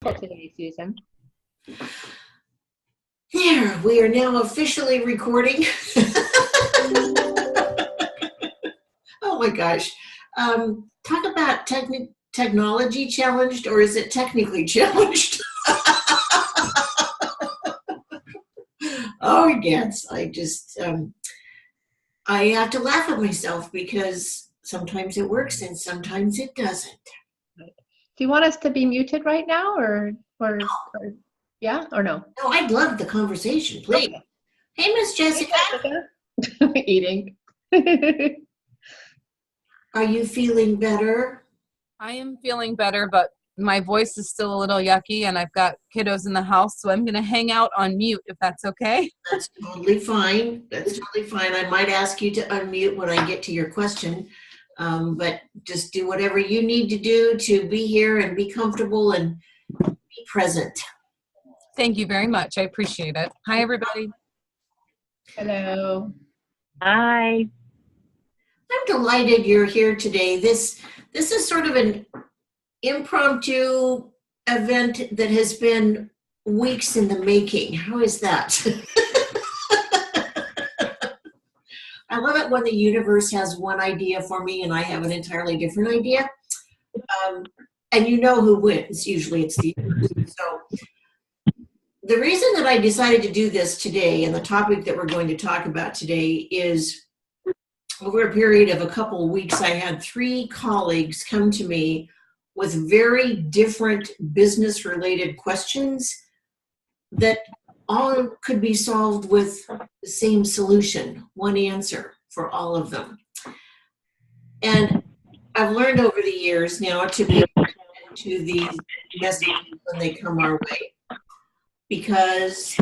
for today, Susan. There, we are now officially recording. Oh my gosh. Talk about technology challenged, or is it technically challenged? Oh yes, I have to laugh at myself because sometimes it works and sometimes it doesn't. Do you want us to be muted right now, or yeah, or no? No, I'd love the conversation, please. Okay. Hey, Miss Jessica. Hey, Jessica. Eating. Are you feeling better? I am feeling better, but my voice is still a little yucky, and I've got kiddos in the house, so I'm going to hang out on mute if that's okay. That's totally fine. That's totally fine. I might ask you to unmute when I get to your question, but just do whatever you need to do to be here and be comfortable and be present. Thank you very much. I appreciate it. Hi, everybody. Hello. Hi. I'm delighted you're here today. This is sort of an impromptu event that has been weeks in the making. How is that? I love it when the universe has one idea for me and I have an entirely different idea. And you know who wins. Usually it's the universe. So the reason that I decided to do this today, and the topic that we're going to talk about today, is over a period of a couple of weeks, I had 3 colleagues come to me with very different business-related questions that all could be solved with the same solution, one answer for all of them. And I've learned over the years now to be attentive to these messages when they come our way, because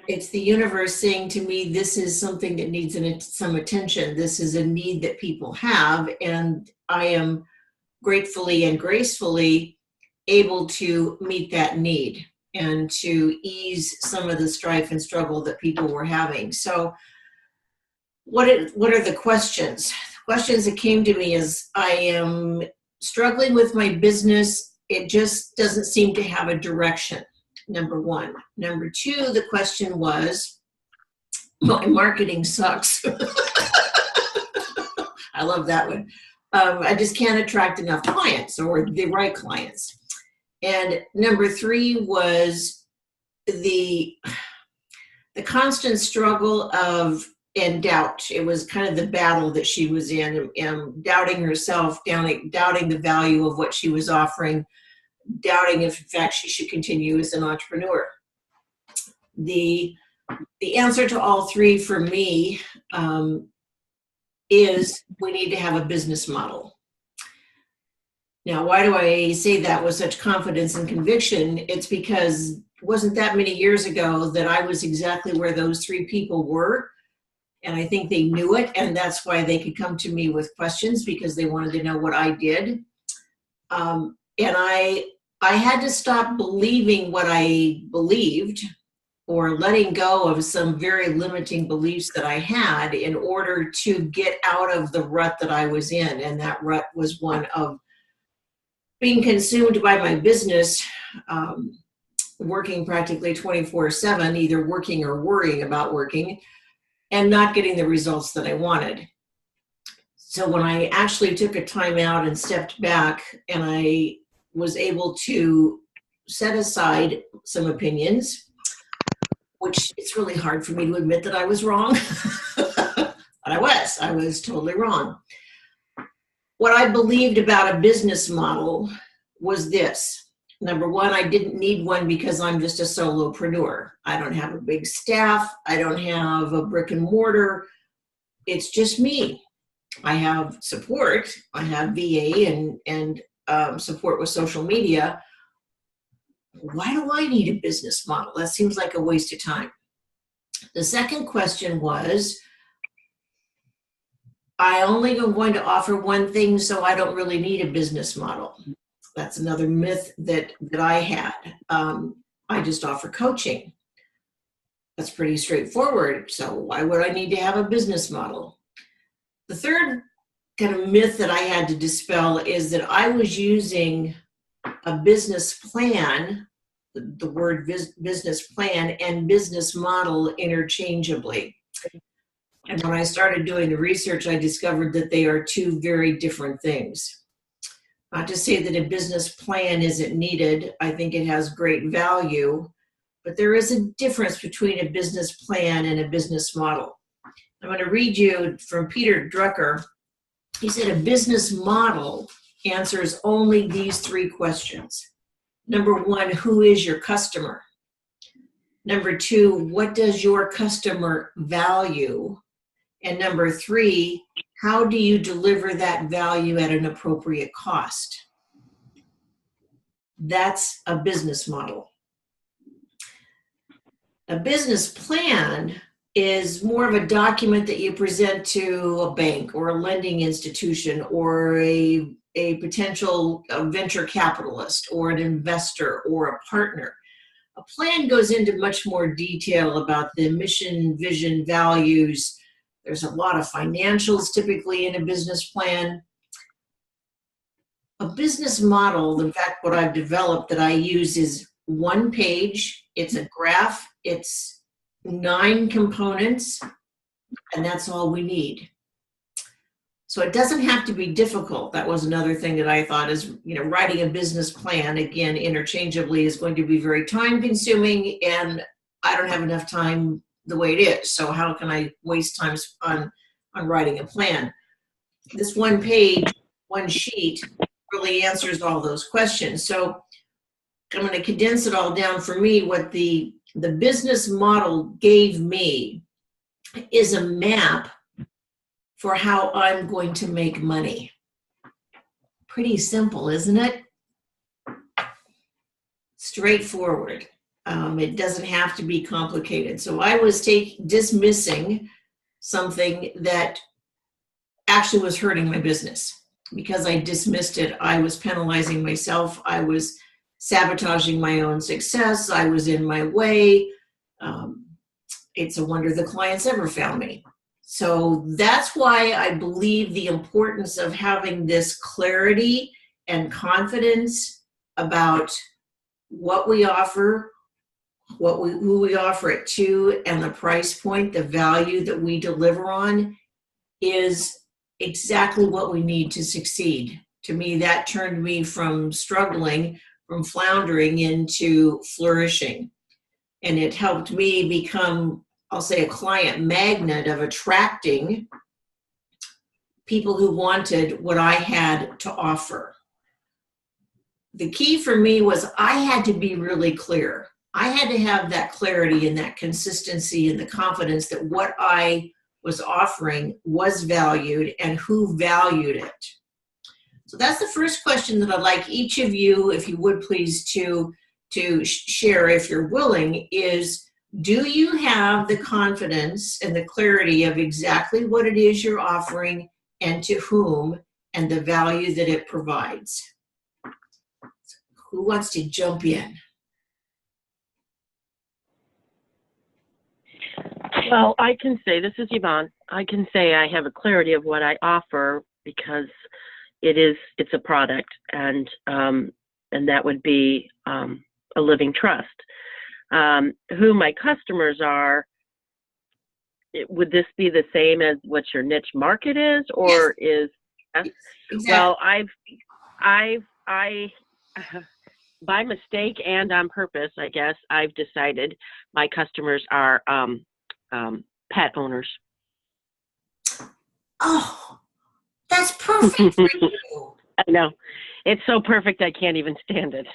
it's the universe saying to me, this is something that needs some attention. This is a need that people have, and I am gratefully and gracefully able to meet that need and to ease some of the strife and struggle that people were having. So what are the questions? The questions that came to me is, I am struggling with my business. It just doesn't seem to have a direction. Number 1. Number 2, the question was, my marketing sucks. I love that one. I just can't attract enough clients or the right clients. And number 3 was the constant struggle of and doubt. It was kind of the battle that she was in, and doubting herself, doubting the value of what she was offering, doubting if in fact she should continue as an entrepreneur. The answer to all 3 for me is we need to have a business model. Now, why do I say that with such confidence and conviction? It's because it wasn't that many years ago that I was exactly where those 3 people were. And I think they knew it. And that's why they could come to me with questions, because they wanted to know what I did. And I had to stop believing what I believed, or letting go of some very limiting beliefs that I had, in order to get out of the rut that I was in. And that rut was one of being consumed by my business, working practically 24/7, either working or worrying about working, and not getting the results that I wanted. So when I actually took a time out and stepped back, and I was able to set aside some opinions, which it's really hard for me to admit that I was wrong, but I was totally wrong. What I believed about a business model was this. Number 1, I didn't need one because I'm just a solopreneur. I don't have a big staff. I don't have a brick and mortar. It's just me. I have support. I have VA and support with social media. Why do I need a business model? That seems like a waste of time. The second question was, I only am going to offer one thing, so I don't really need a business model. That's another myth that I had. I just offer coaching. That's pretty straightforward. So why would I need to have a business model? The third kind of myth that I had to dispel is that I was using a business plan the word business plan and business model interchangeably. And when I started doing the research, I discovered that they are two very different things. Not to say that a business plan isn't needed. I think it has great value, but there is a difference between a business plan and a business model. I'm going to read you from Peter Drucker. He said a business model answers only these three questions. Number one, who is your customer? Number two, what does your customer value? And number three, how do you deliver that value at an appropriate cost? That's a business model. A business plan is more of a document that you present to a bank or a lending institution or a potential venture capitalist or an investor or a partner. A plan goes into much more detail about the mission, vision, values. There's a lot of financials typically in a business plan. A business model, in fact, what I've developed that I use is one page. It's a graph. It's 9 components, and that's all we need. So it doesn't have to be difficult. That was another thing that I thought is, writing a business plan, again, interchangeably is going to be very time consuming, and I don't have enough time the way it is. So how can I waste time on writing a plan? This one page, one sheet really answers all those questions. So I'm going to condense it all down. For me, what the business model gave me is a map for how I'm going to make money. Pretty simple, isn't it? Straightforward. It doesn't have to be complicated. So I was dismissing something that actually was hurting my business. Because I dismissed it, I was penalizing myself. I was sabotaging my own success. I was in my way. It's a wonder the clients ever found me. So that's why I believe the importance of having this clarity and confidence about what we offer, who we offer it to, and the price point, the value that we deliver on is exactly what we need to succeed. To me, that turned me from struggling, from floundering into flourishing. And it helped me become, I'll say, a client magnet of attracting people who wanted what I had to offer. The key for me was I had to be really clear. I had to have that clarity and that consistency and the confidence that what I was offering was valued and who valued it. So that's the first question that I'd like each of you, if you would please, to share, if you're willing, is do you have the confidence and the clarity of exactly what it is you're offering and to whom and the value that it provides? Who wants to jump in? Well, I can say, this is Yvonne, I can say I have a clarity of what I offer because it's a product, and that would be a living trust. Who my customers are, would this be the same as what your niche market is, or Yes. is, Exactly. well, I by mistake and on purpose, I guess, I've decided my customers are pet owners. Oh, that's perfect for you. I know. It's so perfect I can't even stand it.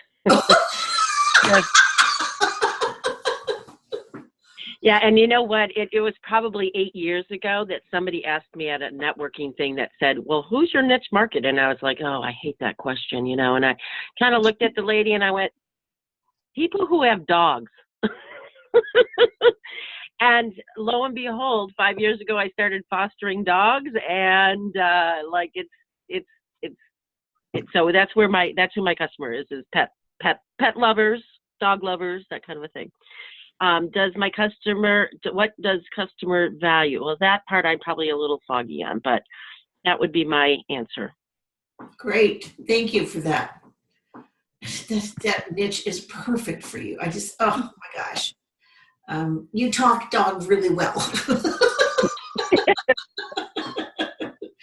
Yeah, and you know what? It was probably 8 years ago that somebody asked me at a networking thing that said, well, who's your niche market? And I was like, oh, I hate that question, and I kind of looked at the lady and I went, people who have dogs. And lo and behold, 5 years ago, I started fostering dogs, and so that's who my customer is pet lovers, dog lovers, that kind of a thing. What does customer value? Well, that part I'm probably a little foggy on, but that would be my answer. Great. Thank you for that. that niche is perfect for you. I just, oh my gosh. You talk dog really well.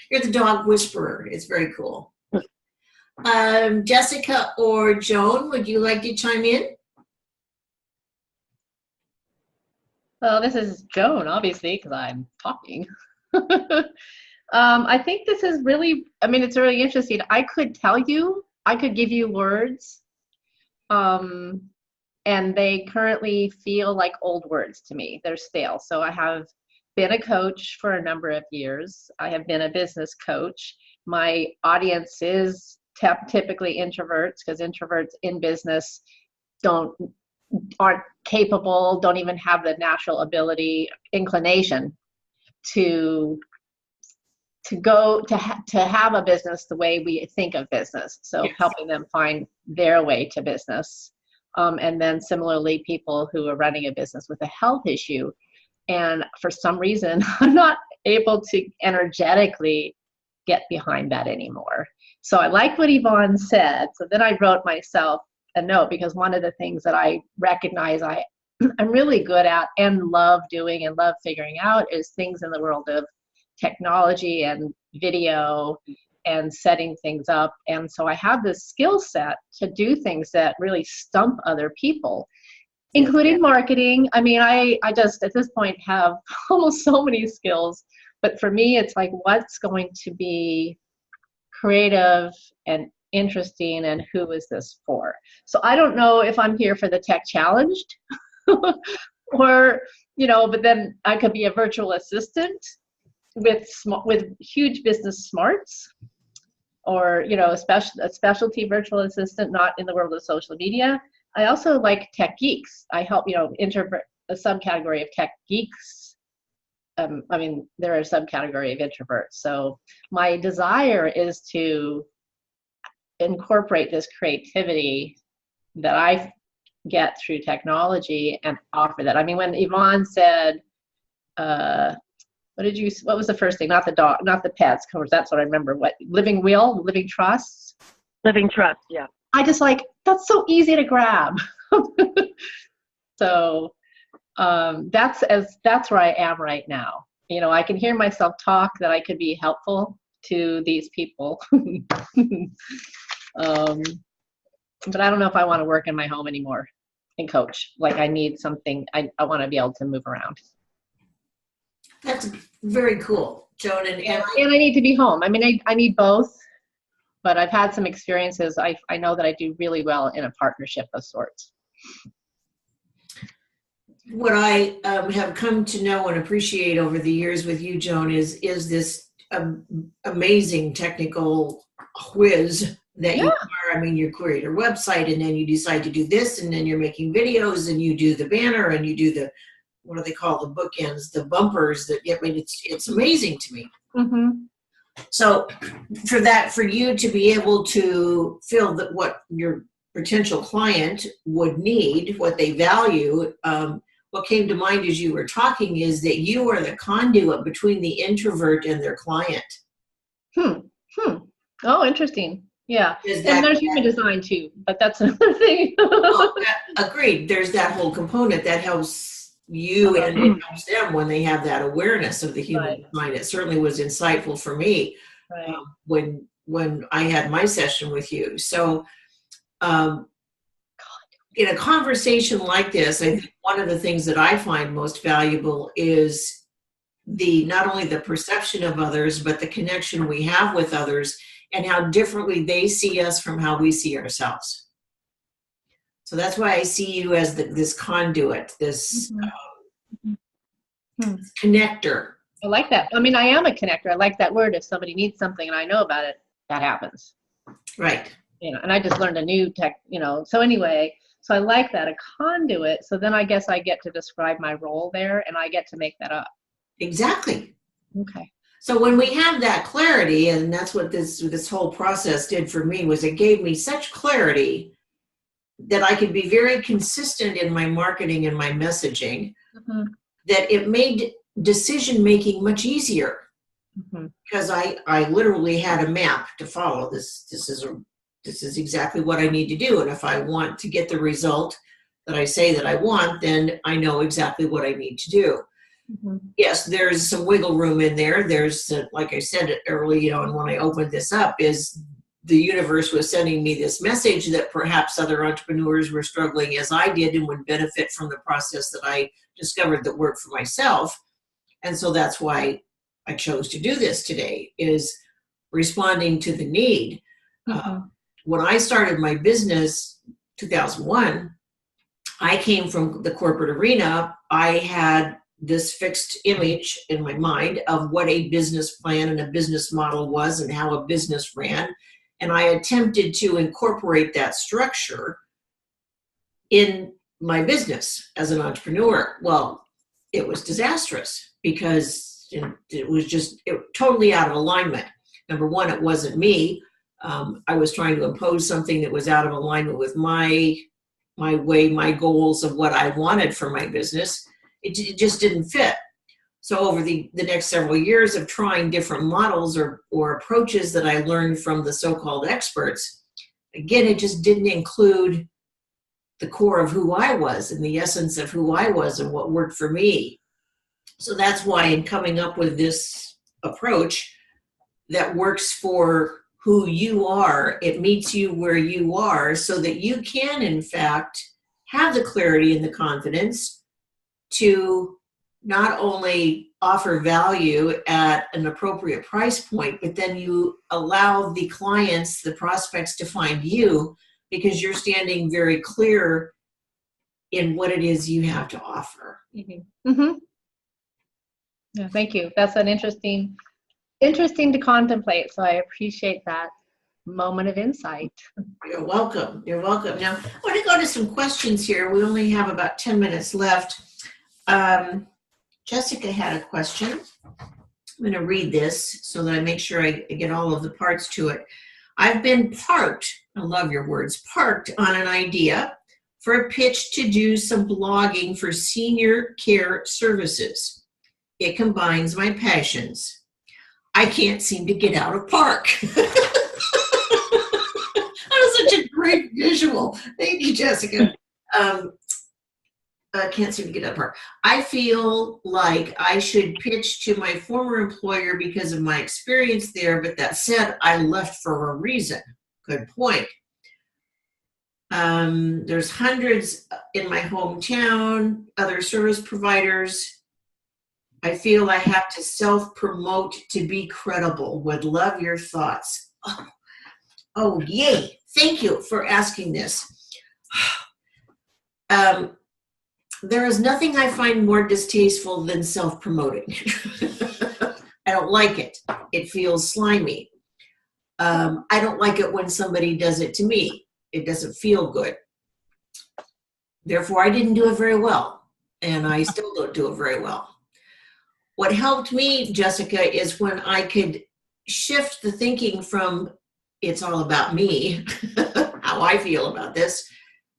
You're the dog whisperer. It's very cool. Jessica or Joan, would you like to chime in? Well, this is Joan, obviously, because I'm talking. I think this is really, I mean, it's really interesting. I could tell you, I could give you words, and they currently feel like old words to me. They're stale. So I have been a coach for a number of years. I have been a business coach. My audience is typically introverts, because introverts in business aren't capable, don't even have the natural ability, inclination to have a business the way we think of business. So Yes. helping them find their way to business. And then similarly, people who are running a business with a health issue. And for some reason, I'm not able to energetically get behind that anymore. So I like what Yvonne said. So then I wrote myself a note, because one of the things that I recognize I'm really good at and love doing and love figuring out is things in the world of technology and video and setting things up. And so I have this skill set to do things that really stump other people, including marketing. I mean, I just at this point have almost so many skills, but for me, it's like, what's going to be creative and interesting, and who is this for? So I don't know if I'm here for the tech challenged or, but then I could be a virtual assistant with huge business smarts, or, a specialty virtual assistant, not in the world of social media. I also like tech geeks. I help, introvert, a subcategory of tech geeks. I mean, they're a subcategory of introverts. So my desire is to incorporate this creativity that I get through technology and offer that. I mean, when Yvonne said, what was the first thing? Not the dog, not the pets, because that's what I remember. What, living trusts? Living trust, yeah. I just that's so easy to grab. So that's where I am right now. I can hear myself talk that I could be helpful to these people. But I don't know if I want to work in my home anymore and coach. I need something, I want to be able to move around. That's very cool, Joan. And I need to be home. I mean, I need both, but I've had some experiences. I know that I do really well in a partnership of sorts. What I have come to know and appreciate over the years with you, Joan, is this amazing technical whiz that you are. I mean, you create a website, and then you decide to do this, and then you're making videos, and you do the banner, and you do the, what do they call the bookends, the bumpers. I mean, it's amazing to me. Mm-hmm. So for you to be able to feel that what your potential client would need, what they value, what came to mind as you were talking is that you are the conduit between the introvert and their client. Oh, interesting. Yeah. And there's human design too, but that's another thing. Agreed. There's that whole component that helps you and it helps them when they have that awareness of the human mind. It certainly was insightful for me when I had my session with you. So in a conversation like this, I think one of the things that I find most valuable is not only the perception of others, but the connection we have with others and how differently they see us from how we see ourselves. So that's why I see you as this conduit, this connector. I like that. I mean, I am a connector. I like that word. If somebody needs something and I know about it, that happens. Right. And I just learned a new tech, so anyway, so I like that, a conduit. So then I guess I get to describe my role there and I get to make that up. Exactly. Okay. So when we have that clarity, and that's what this whole process did for me, was it gave me such clarity that I could be very consistent in my marketing and my messaging, that it made decision making much easier, because I literally had a map to follow. This this is exactly what I need to do. And if I want to get the result that I say that I want, then I know exactly what I need to do. Mm-hmm. Yes, there's some wiggle room in there. There's, like I said early on when I opened this up, is the universe was sending me this message that perhaps other entrepreneurs were struggling as I did and would benefit from the process that I discovered that worked for myself. And so that's why I chose to do this today, is responding to the need. Mm-hmm. When I started my business, 2001, I came from the corporate arena. I had this fixed image in my mind of what a business plan and a business model was and how a business ran. And I attempted to incorporate that structure in my business as an entrepreneur. Well, it was disastrous because it was just totally out of alignment. Number one, it wasn't me. I was trying to impose something that was out of alignment with my way, my goals of what I wanted for my business. It just didn't fit. So over the next several years of trying different models or approaches that I learned from the so-called experts, again, it just didn't include the core of who I was and the essence of who I was and what worked for me. So that's why in coming up with this approach that works for who you are, it meets you where you are so that you can, in fact, have the clarity and the confidence to not only offer value at an appropriate price point, but then you allow the clients, the prospects, to find you because you're standing very clear in what it is you have to offer. Mm-hmm. Mm-hmm. Yeah, thank you. That's an interesting to contemplate. So I appreciate that moment of insight. You're welcome. You're welcome. Now, I want to go to some questions here. We only have about 10 minutes left. Jessica had a question. I'm going to read this so that I make sure I get all of the parts to it. I've been parked, I love your words, parked on an idea for a pitch to do some blogging for senior care services. It combines my passions. I can't seem to get out of park. That was such a great visual. Thank you, Jessica. I can't seem to get out of park. I feel like I should pitch to my former employer because of my experience there, but that said, I left for a reason. Good point. There's hundreds in my hometown, other service providers. I feel I have to self-promote to be credible. Would love your thoughts. Oh, yay. Thank you for asking this. There is nothing I find more distasteful than self-promoting. I don't like it. It feels slimy. I don't like it when somebody does it to me. It doesn't feel good. Therefore, I didn't do it very well, and I still don't do it very well. What helped me, Jessica, is when I could shift the thinking from it's all about me, how I feel about this,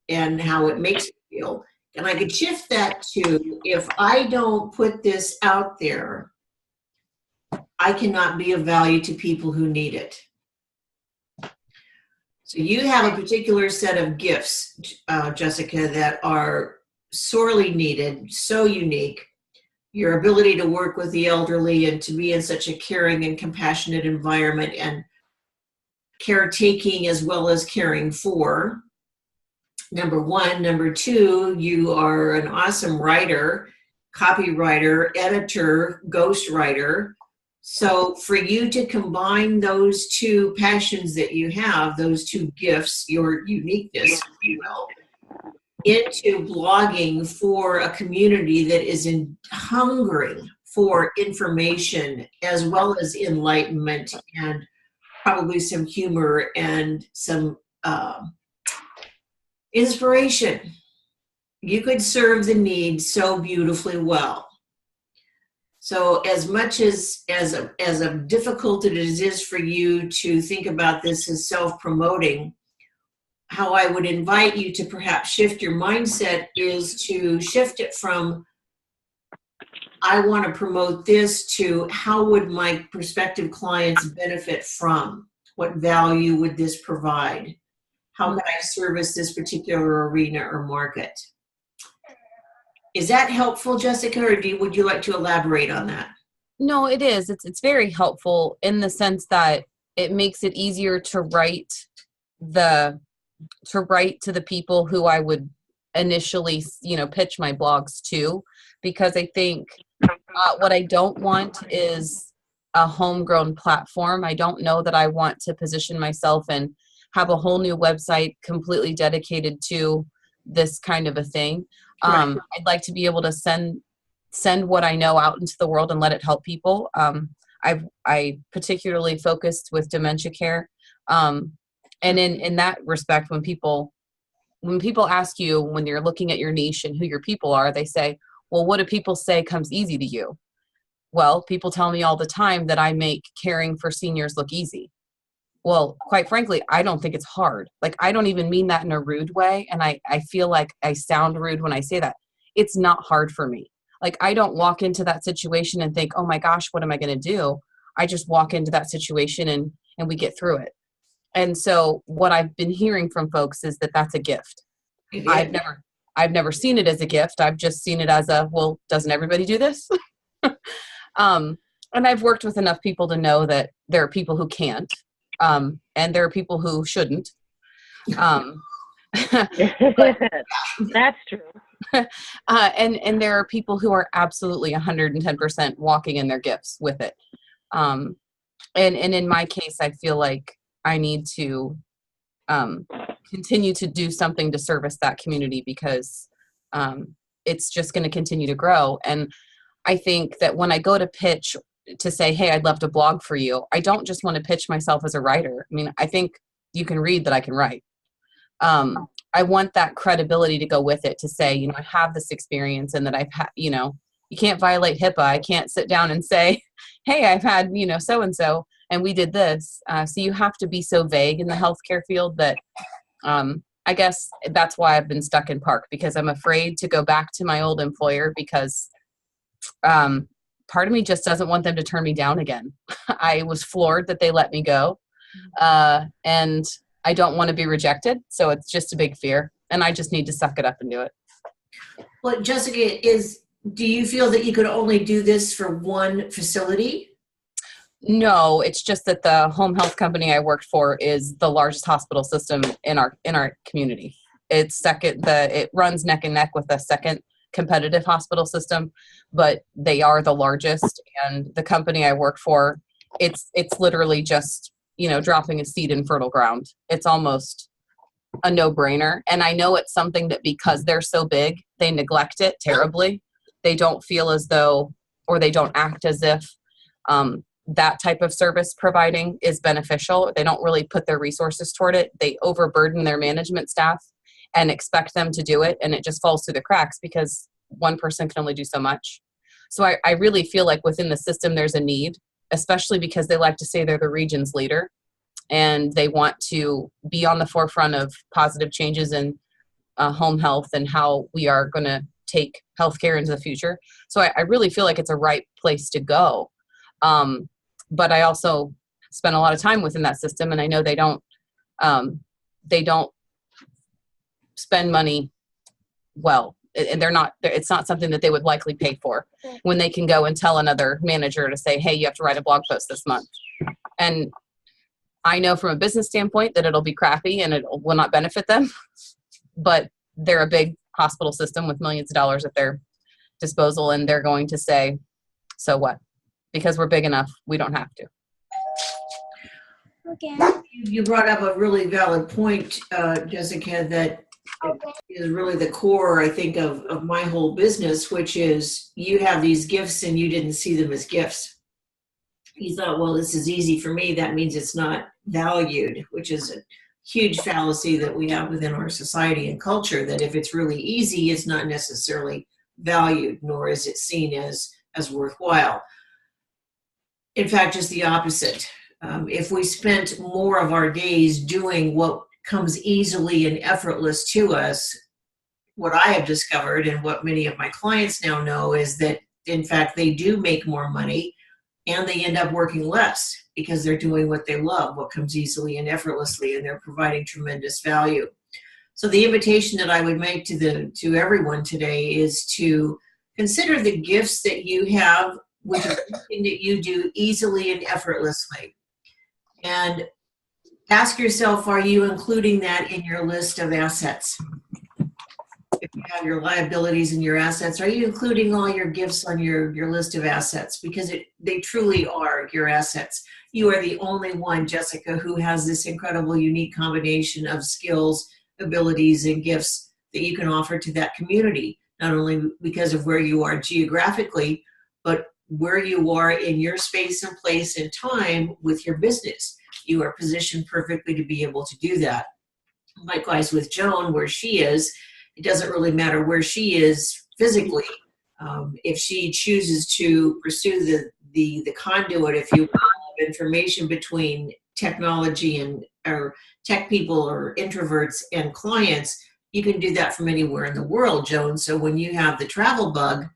and how it makes me feel. And I could shift that to, if I don't put this out there, I cannot be of value to people who need it. So you have a particular set of gifts, Jessica, that are sorely needed, so unique. Your ability to work with the elderly and to be in such a caring and compassionate environment and caretaking as well as caring for. Number one. Number two, you are an awesome writer, copywriter, editor, ghostwriter. So for you to combine those two passions that you have, those two gifts, your uniqueness, if you will, into blogging for a community that is hungering for information as well as enlightenment and probably some humor and some inspiration. You could serve the need so beautifully well. So as much as difficult as it is for you to think about this as self-promoting, how I would invite you to perhaps shift your mindset is to shift it from I want to promote this to how would my prospective clients benefit from? What value would this provide? How can I service this particular arena or market? Is that helpful, Jessica, or would you like to elaborate on that? No, it is. It's very helpful in the sense that it makes it easier to write to the people who I would initially, pitch my blogs to, because I think what I don't want is a homegrown platform. I don't know that I want to position myself and have a whole new website completely dedicated to this kind of a thing. Right. I'd like to be able to send what I know out into the world and let it help people. I particularly focused with dementia care. And in that respect, when people ask you, when you're looking at your niche and who your people are, they say, well, what do people say comes easy to you? Well, people tell me all the time that I make caring for seniors look easy. Well, quite frankly, I don't think it's hard. Like, I don't even mean that in a rude way. And I feel like I sound rude when I say that. It's not hard for me. Like, I don't walk into that situation and think, oh my gosh, what am I going to do? I just walk into that situation and we get through it. And so what I've been hearing from folks is that that's a gift. I've never seen it as a gift. I've just seen it as well, doesn't everybody do this? And I've worked with enough people to know that there are people who can't, and there are people who shouldn't. That's true. And there are people who are absolutely 110% walking in their gifts with it. And in my case, I feel like I need to continue to do something to service that community, because it's just going to continue to grow. And I think that when I go to pitch to say, hey, I'd love to blog for you, I don't just want to pitch myself as a writer. I mean, I think you can read that I can write. I want that credibility to go with it, to say, I have this experience, and that I've had, you can't violate HIPAA. I can't sit down and say, hey, I've had, so-and-so, and we did this. So you have to be so vague in the healthcare field that I guess that's why I've been stuck in Park, because I'm afraid to go back to my old employer, because part of me just doesn't want them to turn me down again. I was floored that they let me go. And I don't want to be rejected. So it's just a big fear, and I just need to suck it up and do it. Well, Jessica, do you feel that you could only do this for one facility? No, it's just that the home health company I worked for is the largest hospital system in our community. It runs neck and neck with the second competitive hospital system, but they are the largest. And the company I work for, it's literally just, dropping a seed in fertile ground. It's almost a no-brainer. And I know it's something that, because they're so big, they neglect it terribly. They don't feel as though, or they don't act as if that type of service providing is beneficial. They don't really put their resources toward it. They overburden their management staff and expect them to do it, and it just falls through the cracks because one person can only do so much. So I really feel like within the system there's a need, especially because they like to say they're the region's leader, and they want to be on the forefront of positive changes in home health and how we are going to take healthcare into the future. So I really feel like it's a right place to go. But I also spent a lot of time within that system, and I know they don't spend money well, and it's not something that they would likely pay for, when they can go and tell another manager to say, hey, you have to write a blog post this month. And I know from a business standpoint that it'll be crappy and it will not benefit them, but they're a big hospital system with millions of dollars at their disposal, and they're going to say, so what? Because we're big enough, we don't have to. Okay. You brought up a really valid point, Jessica, that is really the core, I think, of my whole business, which is you have these gifts and you didn't see them as gifts. You thought, well, this is easy for me. That means it's not valued, which is a huge fallacy that we have within our society and culture, that if it's really easy, it's not necessarily valued, nor is it seen as worthwhile. In fact, just the opposite. If we spent more of our days doing what comes easily and effortless to us, what I have discovered and what many of my clients now know is that, in fact, they do make more money and they end up working less because they're doing what they love, what comes easily and effortlessly, and they're providing tremendous value. So the invitation that I would make to everyone today is to consider the gifts that you have, which is something that you do easily and effortlessly. And ask yourself, are you including that in your list of assets? If you have your liabilities and your assets, are you including all your gifts on your list of assets? Because they truly are your assets. You are the only one, Jessica, who has this incredible, unique combination of skills, abilities, and gifts that you can offer to that community, not only because of where you are geographically, but where you are in your space and place and time with your business. You are positioned perfectly to be able to do that. Likewise with Joan, where she is, it doesn't really matter where she is physically. If she chooses to pursue the conduit, if you will, of information between technology and or tech people or introverts and clients, you can do that from anywhere in the world, Joan. So when you have the travel bug,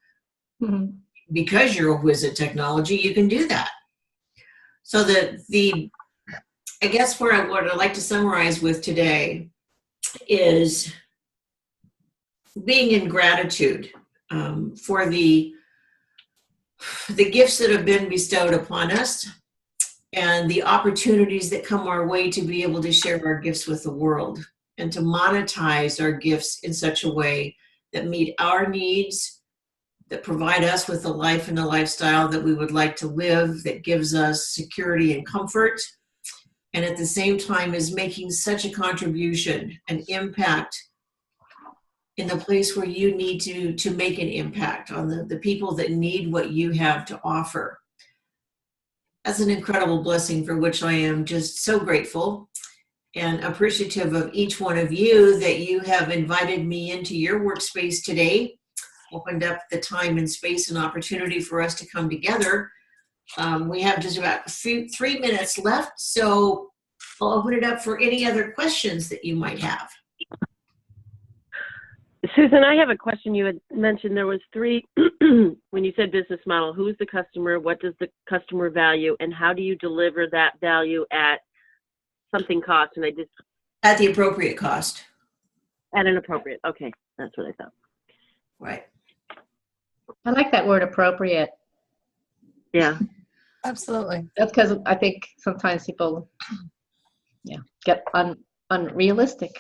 because you're a whiz at technology, you can do that. So I guess what I'd like to summarize with today is being in gratitude for the gifts that have been bestowed upon us and the opportunities that come our way to be able to share our gifts with the world and to monetize our gifts in such a way that meet our needs, that provide us with the life and the lifestyle that we would like to live, that gives us security and comfort, and at the same time is making such a contribution, an impact in the place where you need to make an impact on the people that need what you have to offer. That's an incredible blessing for which I am just so grateful and appreciative of each one of you that you have invited me into your workspace today, opened up the time and space and opportunity for us to come together. We have just about 3 minutes left, so I'll open it up for any other questions that you might have. Susan, I have a question. You had mentioned there was 3, when you said business model, who's the customer, what does the customer value, and how do you deliver that value at something cost? And At the appropriate cost. At an appropriate, okay, that's what I thought. Right. I like that word appropriate. Yeah. Absolutely. That's because I think sometimes people get unrealistic.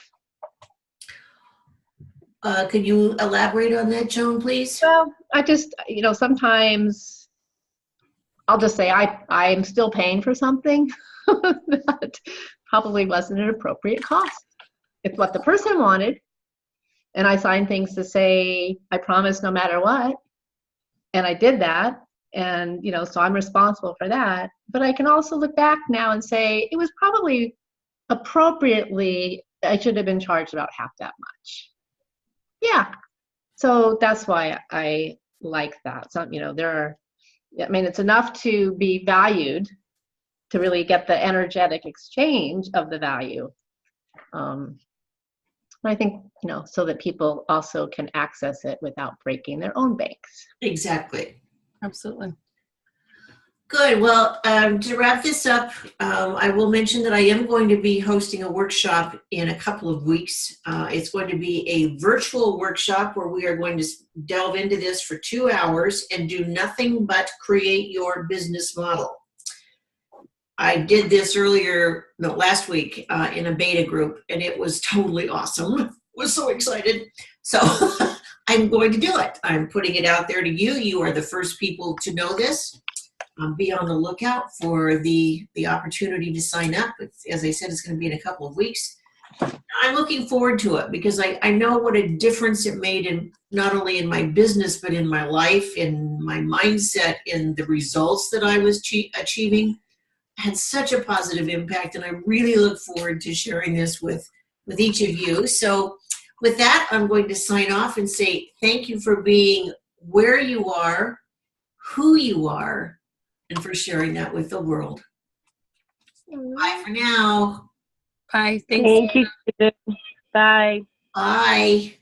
Could you elaborate on that, Joan, please? Well, I just, sometimes I'll just say I'm still paying for something that probably wasn't an appropriate cost. It's what the person wanted. And I signed things to say, I promise no matter what. And I did that. And, so I'm responsible for that. But I can also look back now and say, it was probably appropriately, I should have been charged about half that much. Yeah. So that's why I like that. So, it's enough to be valued to really get the energetic exchange of the value. I think, so that people also can access it without breaking their own banks. Exactly. Absolutely. Good. Well, to wrap this up, I will mention that I am going to be hosting a workshop in a couple of weeks. It's going to be a virtual workshop where we are going to delve into this for 2 hours and do nothing but create your business model. I did this last week in a beta group, and it was totally awesome. I was so excited. So I'm going to do it. I'm putting it out there to you. You are the first people to know this. Be on the lookout for the opportunity to sign up. As I said, it's going to be in a couple of weeks. I'm looking forward to it because I know what a difference it made in not only in my business, but in my life, in my mindset, in the results that I was achieving. It had such a positive impact, and I really look forward to sharing this with each of you. So with that, I'm going to sign off and say thank you for being where you are, who you are, and for sharing that with the world. Bye for now. Bye. Thanks. Thank you. Bye. Bye.